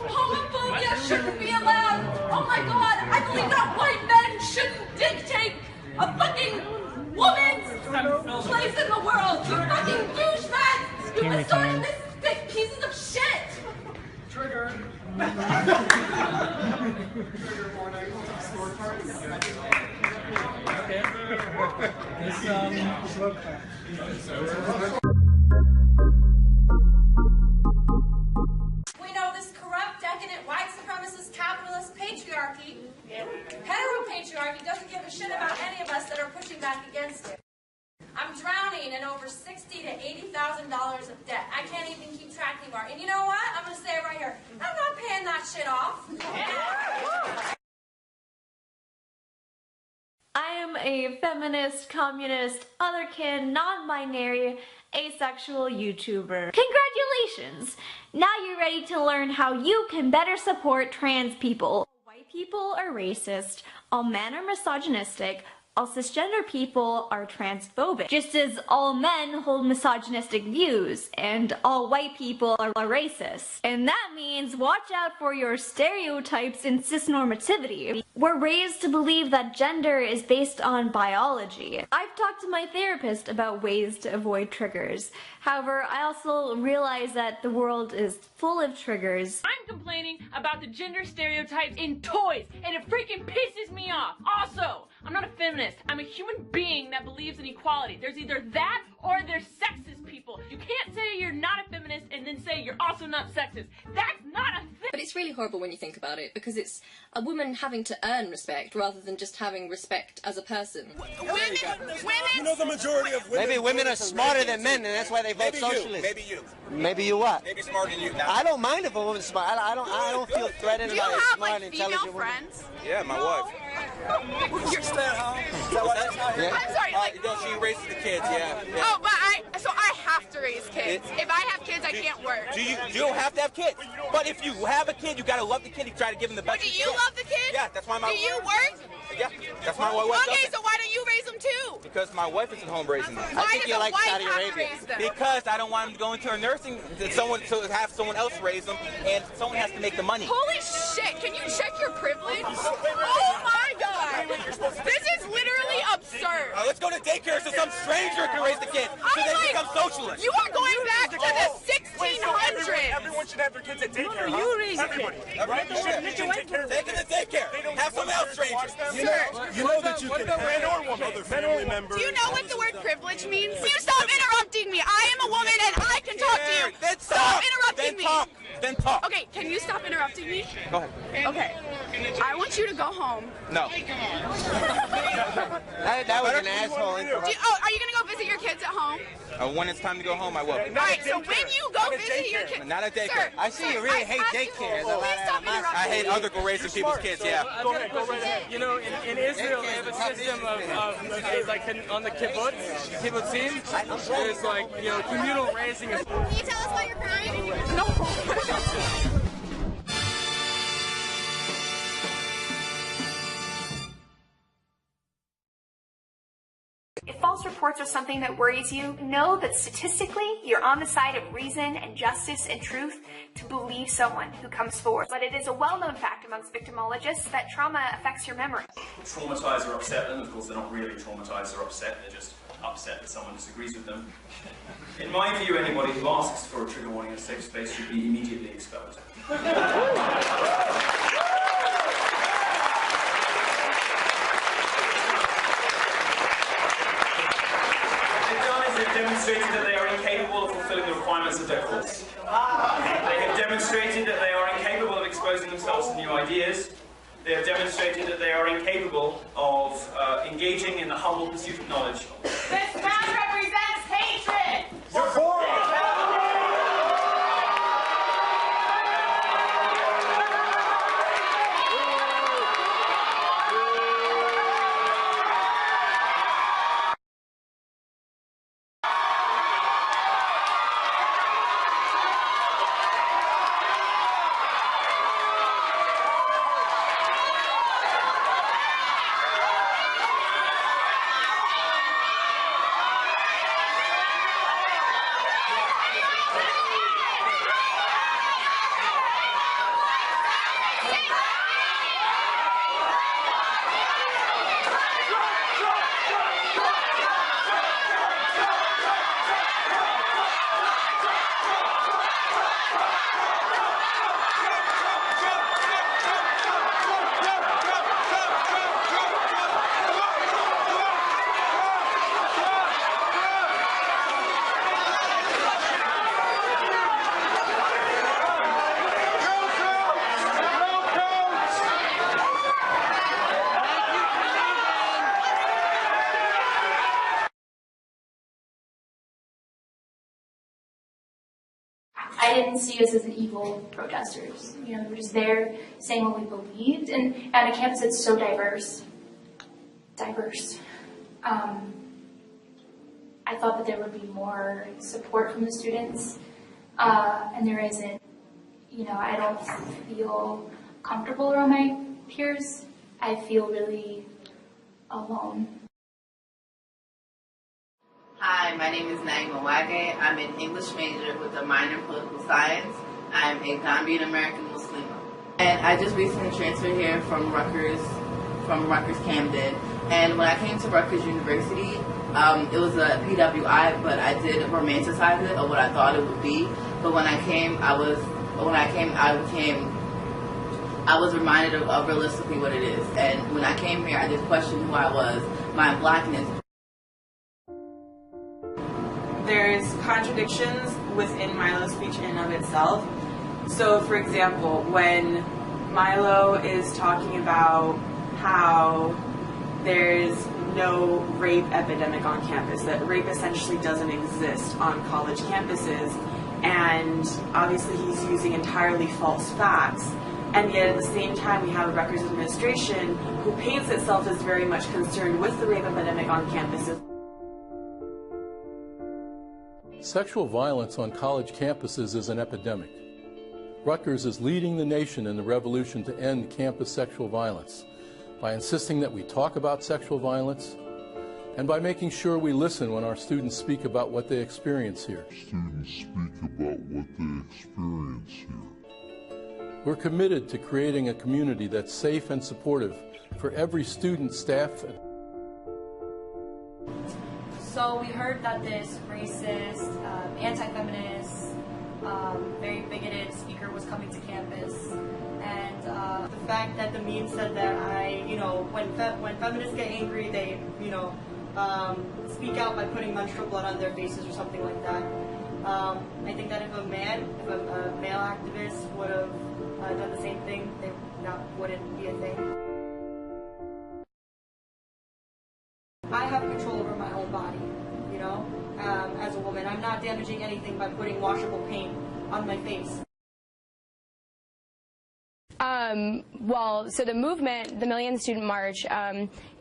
Homophobia shouldn't be allowed! Oh my god, I believe that white men shouldn't dictate a fucking woman's place in the world! You fucking douchebags! You misogynistic pieces of shit! Trigger. Trigger warning. Okay. We know this corrupt, decadent, white supremacist, capitalist patriarchy, heteropatriarchy, doesn't give a shit about any of us that are pushing back against it. I'm drowning in over $60,000 to $80,000 of debt. I can't even keep track anymore. And you know what? I'm going to say it right here. I'm not paying that shit off. I am a feminist, communist, otherkin, non-binary, asexual YouTuber. Congratulations! Now you're ready to learn how you can better support trans people. White people are racist, all men are misogynistic, all cisgender people are transphobic, just as all men hold misogynistic views, and all white people are racist. And that means watch out for your stereotypes and cisnormativity. We're raised to believe that gender is based on biology. I've talked to my therapist about ways to avoid triggers. However, I also realize that the world is full of triggers. I'm complaining about the gender stereotypes in toys, and it freaking pisses me off. Also, I'm not a feminist. I'm a human being that believes in equality. There's either that or there's sexist people. You can't say you're not a feminist and then say you're also not sexist. That's not a thing. But it's really horrible when you think about it, because it's a woman having to earn respect rather than just having respect as a person. Women! You know the majority of women... Maybe women are smarter than men, and that's why they vote socialist. Maybe you. Maybe you what? Maybe smarter than you. Now. I don't mind if a woman's smart. I don't feel threatened by a smart, intelligent woman. Friends? Yeah, my wife. You're stay at home. Is that what that's not here? Yeah. I'm sorry, like... no, she raises the kids, yeah. Oh, but I have to raise kids. If I have kids, I can't work. You don't have to have kids. But if you have a kid, you gotta love the kid. You try to give him the best. But do you love the kid? Yeah, that's why my... Do you work? Yeah, that's my wife. Okay, so why don't you raise them too? Because my wife isn't home raising them. Why I think does you a like wife Saudi have to Arabia. raise them? Because I don't want them to go into a nursing, to have someone else raise them, and someone has to make the money. Holy shit, can you check your privilege? Oh my god! This is literally absurd. Let's go to daycare so some stranger can raise the kids, so they become socialists. You are going back to the 1600s. Everyone should have their kids at daycare. No, you raise Everybody. Right? You should take care of them. Take them to daycare. Have someone else strangers. You know that you can have other family members. Do you know what the word privilege means? You stop interrupting me. I am a woman and I can talk to you. Then Stop interrupting me. Then talk. Okay, can you stop interrupting me? Go ahead. Okay. I want you to go home. No. That was an asshole interruption. Are you going to go visit your kids at home? When it's time to go home, I will. Alright, so when you go visit your kids... Not at daycare. I see you really hate daycare. I hate other raising people's kids, yeah. Go ahead, go right ahead. You know, in Israel, they have a system of like on the kibbutzim, there's like, you know, communal raising. Can you tell us why you're crying? No. If false reports are something that worries you, know that statistically, you're on the side of reason and justice and truth to believe someone who comes forward. But it is a well-known fact amongst victimologists that trauma affects your memory. Traumatise or upset them. Of course, they're not really traumatised or upset, they're just upset that someone disagrees with them. In my view, anybody who asks for a trigger warning in a safe space should be immediately expelled. They've demonstrated that they are incapable of fulfilling the requirements of their course. They have demonstrated that they are incapable of exposing themselves to new ideas. They have demonstrated that they are incapable of engaging in the humble pursuit of knowledge. This man represents hatred! You're for I didn't see us as evil protesters. You know, we were just there saying what we believed. And at a campus that's so diverse. I thought that there would be more support from the students, and there isn't. You know, I don't feel comfortable around my peers. I feel really alone. Hi, my name is Naima Wage. I'm an English major with a minor in political science. I'm a Gambian American Muslim. And I just recently transferred here from Rutgers Camden. And when I came to Rutgers University, it was a PWI, but I did romanticize it, or what I thought it would be. But when I came, I was reminded of realistically what it is. And when I came here, I just questioned who I was, my blackness. There's contradictions within Milo's speech in and of itself. So, for example, when Milo is talking about how there's no rape epidemic on campus, that rape essentially doesn't exist on college campuses, and obviously he's using entirely false facts, and yet at the same time we have a Rutgers administration who paints itself as very much concerned with the rape epidemic on campuses. Sexual violence on college campuses is an epidemic. Rutgers is leading the nation in the revolution to end campus sexual violence by insisting that we talk about sexual violence and by making sure we listen when our students speak about what they experience here. We're committed to creating a community that's safe and supportive for every student, staff. So we heard that this racist, anti-feminist, very bigoted speaker was coming to campus, and the fact that the meme said that when feminists get angry, they, speak out by putting menstrual blood on their faces or something like that. I think that if a male activist would have done the same thing, that wouldn't be a thing. I have control over my own body, as a woman. I'm not damaging anything by putting washable paint on my face. So the movement, the Million Student March,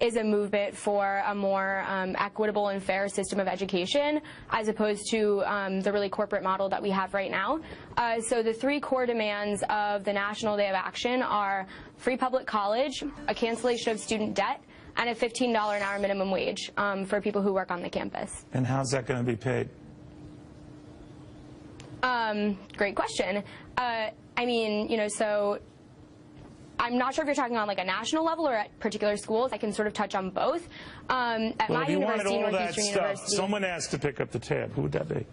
is a movement for a more equitable and fair system of education, as opposed to the really corporate model that we have right now. So the three core demands of the National Day of Action are free public college, a cancellation of student debt, and a $15 an hour minimum wage for people who work on the campus. And how's that going to be paid? Great question. So I'm not sure if you're talking on like a national level or at particular schools. I can sort of touch on both. At my university, Northeastern University, someone asked to pick up the tab. Who would that be?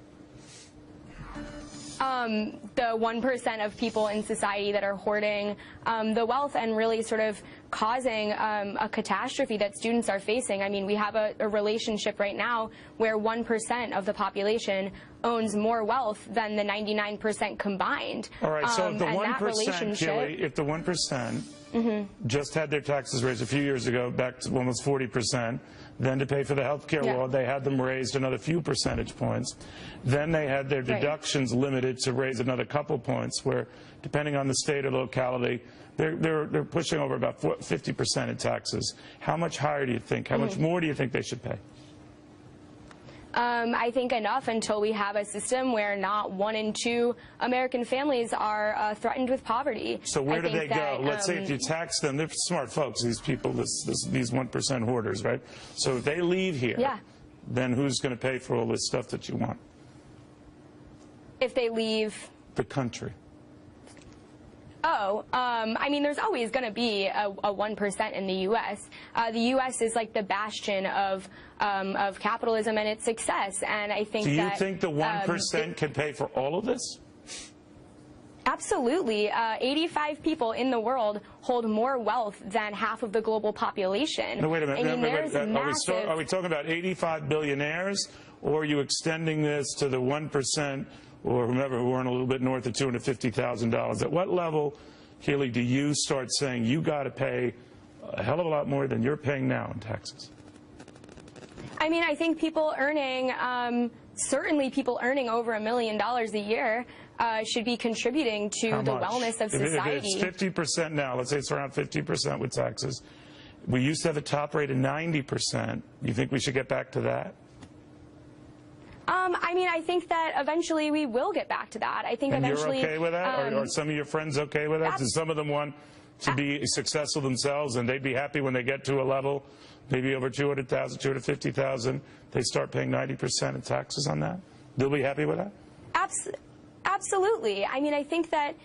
The 1% of people in society that are hoarding the wealth and really sort of causing a catastrophe that students are facing. I mean, we have a relationship right now where 1% of the population owns more wealth than the 99% combined. All right, so if the 1%, Keely, if the 1% just had their taxes raised a few years ago, back to almost 40%, then to pay for the health care law, they had them raised another few percentage points. Then they had their deductions limited to raise another couple points, where, depending on the state or locality, they're pushing over about 50% in taxes. How much higher do you think? How much more do you think they should pay? I think enough until we have a system where not 1 in 2 American families are threatened with poverty. So where do they go? Let's say if you tax them, they're smart folks, these people, these 1% hoarders, right? So if they leave here, then who's going to pay for all this stuff that you want? If they leave the country. I mean, there's always going to be a 1% in the U.S. The U.S. is like the bastion of capitalism and its success, and I think Do you think the 1% can pay for all of this? Absolutely. 85 people in the world hold more wealth than half of the global population. No, wait a minute. I mean, are we talking about 85 billionaires, or are you extending this to the 1%? Or whomever who earn a little bit north of $250,000. At what level, Keely, do you start saying you got to pay a hell of a lot more than you're paying now in taxes? I mean, I think people earning certainly people earning over $1 million a year should be contributing to the wellness of society. If it's 50% now, let's say it's around 50% with taxes. We used to have a top rate of 90%. You think we should get back to that? I mean, I think that eventually we will get back to that. I think eventually. You're okay with that? Are some of your friends okay with that? Do some of them want to be successful themselves, and they'd be happy when they get to a level, maybe over 200,000, 250,000, they start paying 90% of taxes on that? They'll be happy with that? Absolutely. I mean, I think that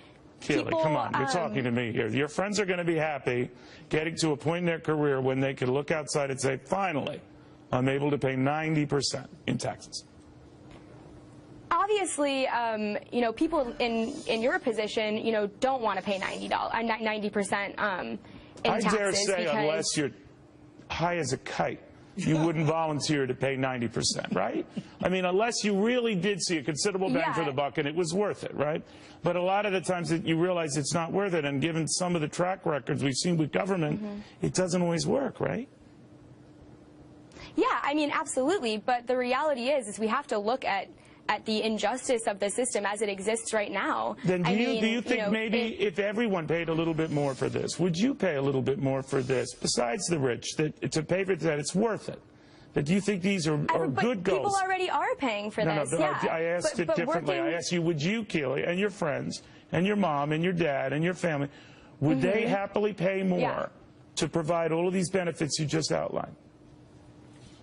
Keely, people, come on, you're talking to me here. Your friends are going to be happy getting to a point in their career when they can look outside and say, finally, I'm able to pay 90% in taxes. Obviously, you know, people in your position, you know, don't want to pay 90% in taxes. I dare say, unless you're high as a kite, you wouldn't volunteer to pay 90%, right? I mean, unless you really did see a considerable bang for the buck and it was worth it, right? But a lot of the times that you realize it's not worth it, and given some of the track records we've seen with government, it doesn't always work, right? Yeah, I mean, absolutely. But the reality is we have to look at the injustice of the system as it exists right now. Then do you think maybe if everyone paid a little bit more for this, would you pay a little bit more for this, besides the rich, to pay for that it's worth it? That you think these are good goals? People already are paying for this. No, I asked it differently. I asked you, would you, Keely, and your friends, and your mom, and your dad, and your family, would they happily pay more to provide all of these benefits you just outlined?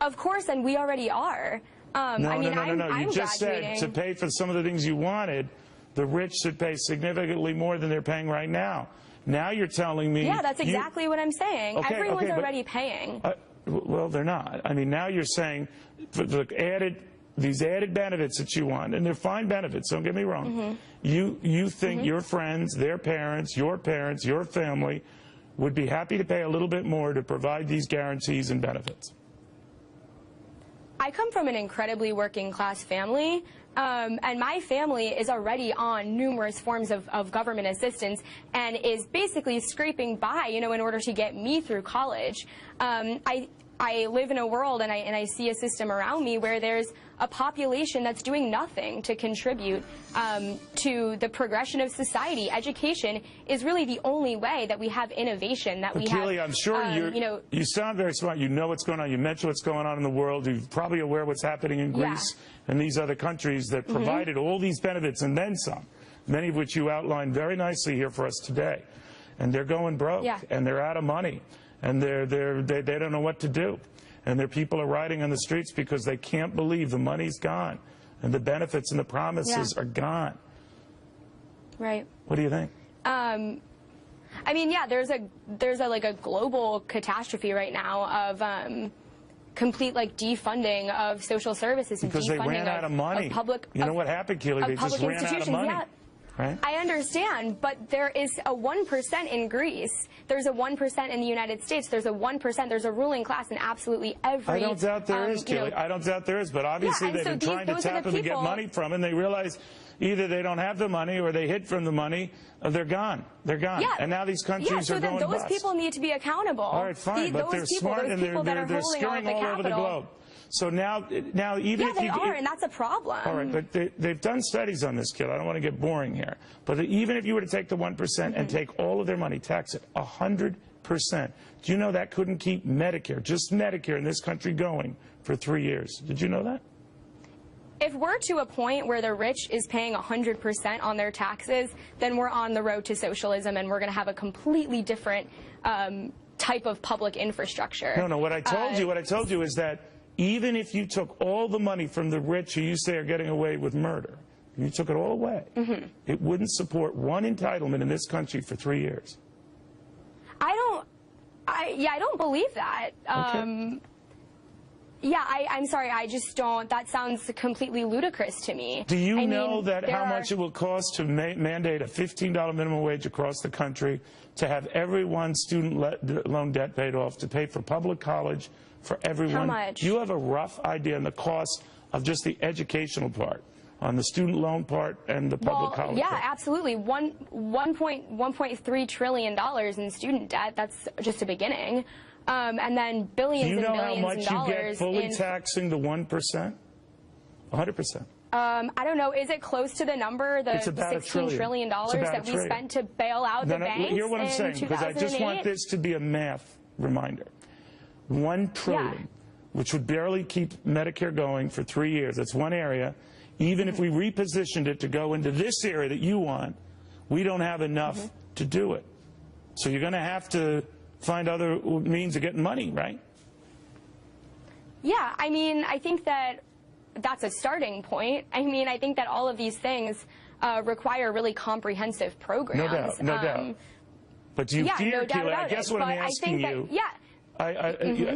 Of course, and we already are. No. You just said to pay for some of the things you wanted, the rich should pay significantly more than they're paying right now. Now you're telling me... Yeah, that's exactly what I'm saying. Everyone's already paying. Well, they're not. I mean, now you're saying these added benefits that you want, and they're fine benefits, don't get me wrong. You think your friends, their parents, your family would be happy to pay a little bit more to provide these guarantees and benefits. I come from an incredibly working class family, and my family is already on numerous forms of government assistance and is basically scraping by, you know, in order to get me through college. I live in a world and I see a system around me where there's a population that's doing nothing to contribute to the progression of society. Education is really the only way that we have innovation, that we have... Keely, I'm sure you sound very smart. You know what's going on. You mentioned what's going on in the world. You're probably aware what's happening in Greece and these other countries that provided all these benefits and then some, many of which you outlined very nicely here for us today. And they're going broke and they're out of money. And they don't know what to do. And their people are riding on the streets because they can't believe the money's gone and the benefits and the promises are gone. Right. What do you think? I mean, yeah, there's a global catastrophe right now of complete defunding of social services and because defunding they ran out of money. Of public. You know what happened, Keely? They just ran out of money. Yeah. Right? I understand, but there is a 1% in Greece. There's a 1% in the United States. There's a 1%. There's a ruling class in absolutely every... I don't doubt there is, Keely. I don't doubt there is, but obviously they've been trying to tap them to get money from, and they realize either they don't have the money or they hid from the money, or they're gone. They're gone. Yeah. And now these countries are going bust. So then those people need to be accountable. All right, fine, but they're smart and they're scurrying all over the globe. So now even if they are, and that's a problem. All right, but they've done studies on this, kid. I don't want to get boring here. But even if you were to take the 1% and take all of their money, tax it 100%, do you know that couldn't keep Medicare, just Medicare in this country going for 3 years? Did you know that? If we're to a point where the rich is paying 100% on their taxes, then we're on the road to socialism, and we're going to have a completely different type of public infrastructure. No, what I told you is that even if you took all the money from the rich who you say are getting away with murder, you took it all away, it wouldn't support one entitlement in this country for 3 years. I don't believe that. Okay. Yeah, I'm sorry, I just don't. That sounds completely ludicrous to me. Do you know how much it will cost to mandate a $15 minimum wage across the country, to have everyone's student loan debt paid off, to pay for public college for everyone? How much? You have a rough idea on the cost of just the educational part, on the student loan part and the public college part? Yeah, absolutely. $1.3 trillion in student debt. That's just a beginning. And then billions and billions of dollars. Do you know how much you get fully taxing the 1%? 100%. I don't know. Is it close to the number, the $16 trillion that we spent to bail out the banks? Hear what I'm saying, because I just want this to be a math reminder. $1 trillion, which would barely keep Medicare going for 3 years. That's one area. Even if we repositioned it to go into this area that you want, we don't have enough to do it. So you're going to have to find other means of getting money, right? Yeah, I mean, I think that that's a starting point. I mean, I think that all of these things require really comprehensive programs. No doubt, no doubt. But do you fear, Keely, I guess what I'm asking you,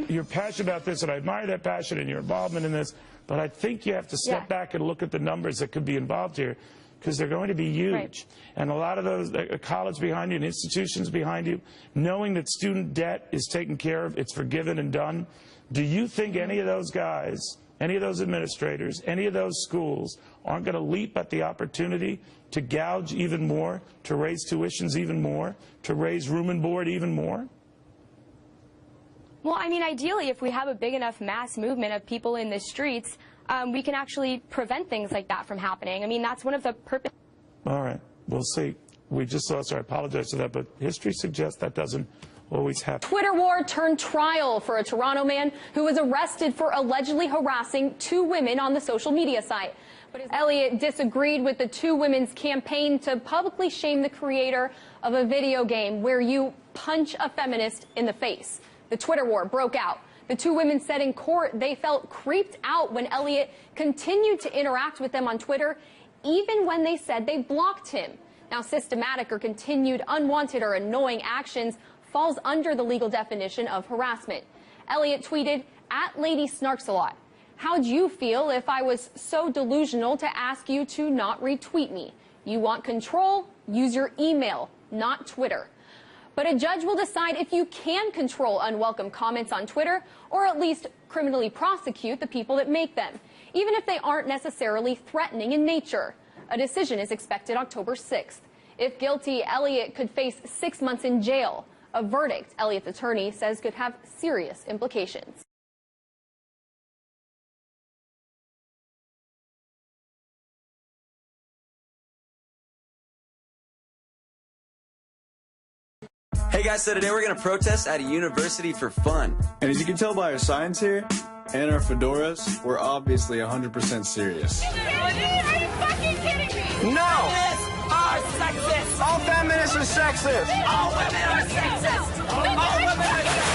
you're passionate about this, and I admire that passion and your involvement in this, but I think you have to step back and look at the numbers that could be involved here, because they're going to be huge. Right. And a lot of those, a college behind you and institutions behind you, knowing that student debt is taken care of, it's forgiven and done, do you think any of those guys, any of those administrators, any of those schools aren't going to leap at the opportunity to gouge even more, to raise tuitions even more, to raise room and board even more? Well, I mean, ideally, if we have a big enough mass movement of people in the streets, we can actually prevent things like that from happening. I mean, that's one of the purposes. All right. We'll see. We just lost, I apologize for that, but history suggests that doesn't always happen. Twitter war turned trial for a Toronto man who was arrested for allegedly harassing 2 women on the social media site. But Elliott disagreed with the 2 women's campaign to publicly shame the creator of a video game where you punch a feminist in the face. The Twitter war broke out. The 2 women said in court they felt creeped out when Elliott continued to interact with them on Twitter, even when they said they blocked him. Now, systematic or continued unwanted or annoying actions falls under the legal definition of harassment. Elliott tweeted, @LadySnarksAlot. How'd you feel if I was so delusional to ask you to not retweet me? You want control? Use your email, not Twitter. But a judge will decide if you can control unwelcome comments on Twitter, or at least criminally prosecute the people that make them, even if they aren't necessarily threatening in nature. A decision is expected October 6th. If guilty, Elliott could face 6 months in jail. A verdict, Elliott's attorney says, could have serious implications. Hey guys, so today we're going to protest at a university for fun. And as you can tell by our signs here and our fedoras, we're obviously 100% serious. Are you fucking kidding me? No! Feminists are sexist! All feminists are sexist! All women are sexist! All women are sexist!